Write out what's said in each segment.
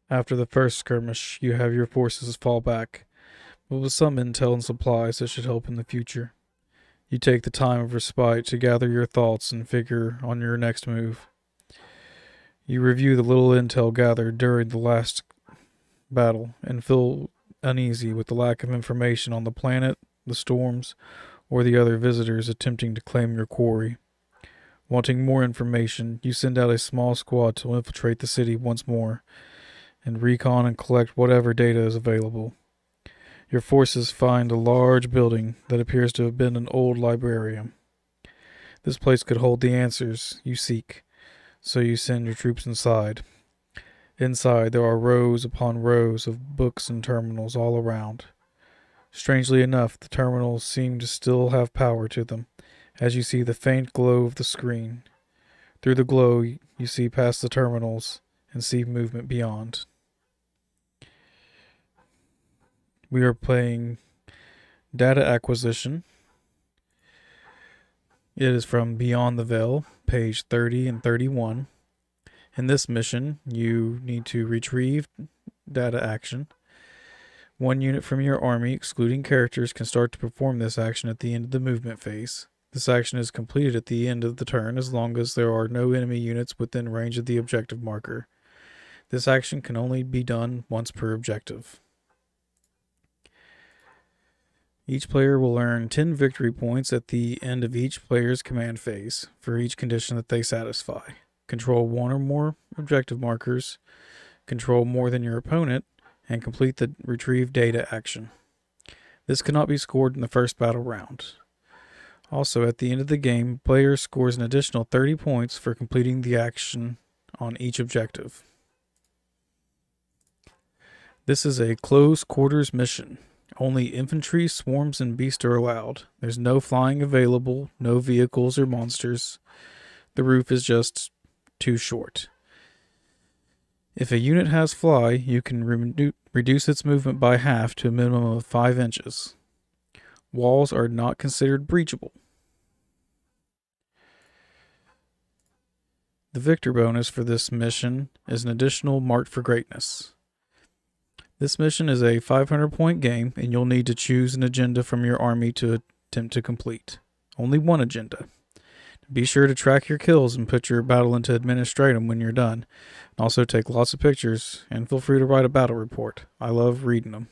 After the first skirmish, you have your forces fall back, but with some intel and supplies that should help in the future. You take the time of respite to gather your thoughts and figure on your next move. You review the little intel gathered during the last battle and feel uneasy with the lack of information on the planet, the storms, or the other visitors attempting to claim your quarry. Wanting more information, you send out a small squad to infiltrate the city once more and recon and collect whatever data is available. Your forces find a large building that appears to have been an old librarium. This place could hold the answers you seek, so you send your troops inside. Inside, there are rows upon rows of books and terminals all around. Strangely enough, the terminals seem to still have power to them, as you see the faint glow of the screen. Through the glow, you see past the terminals and see movement beyond. We are playing Data Acquisition. It is from Beyond the Veil, page 30 and 31. In this mission, you need to retrieve data action. One unit from your army, excluding characters, can start to perform this action at the end of the movement phase. This action is completed at the end of the turn as long as there are no enemy units within range of the objective marker. This action can only be done once per objective. Each player will earn 10 victory points at the end of each player's command phase for each condition that they satisfy. Control one or more objective markers, control more than your opponent, and complete the retrieve data action. This cannot be scored in the first battle round. Also, at the end of the game, player scores an additional 30 points for completing the action on each objective. This is a close quarters mission. Only infantry, swarms, and beasts are allowed. There's no flying available, no vehicles or monsters. The roof is just too short. If a unit has fly, you can reduce its movement by half to a minimum of 5 inches. Walls are not considered breachable. The victor bonus for this mission is an additional Mark for Greatness. This mission is a 500-point game, and you'll need to choose an agenda from your army to attempt to complete. Only one agenda. Be sure to track your kills and put your battle into administratum when you're done. Also take lots of pictures, and feel free to write a battle report. I love reading them.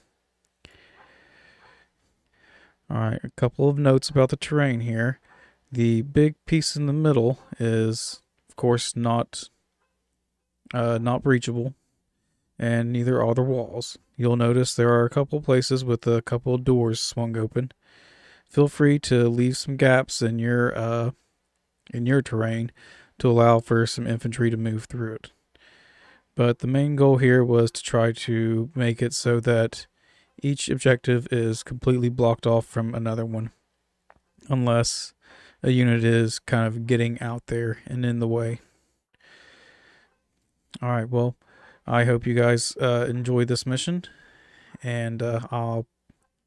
Alright, a couple of notes about the terrain here. The big piece in the middle is, of course, not breachable, and neither are the walls. You'll notice there are a couple places with a couple of doors swung open. Feel free to leave some gaps in your terrain to allow for some infantry to move through it. But the main goal here was to try to make it so that each objective is completely blocked off from another one, unless a unit is kind of getting out there and in the way. Alright, well, I hope you guys enjoyed this mission, and I'll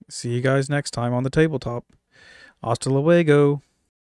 see you guys next time on the tabletop. Hasta luego!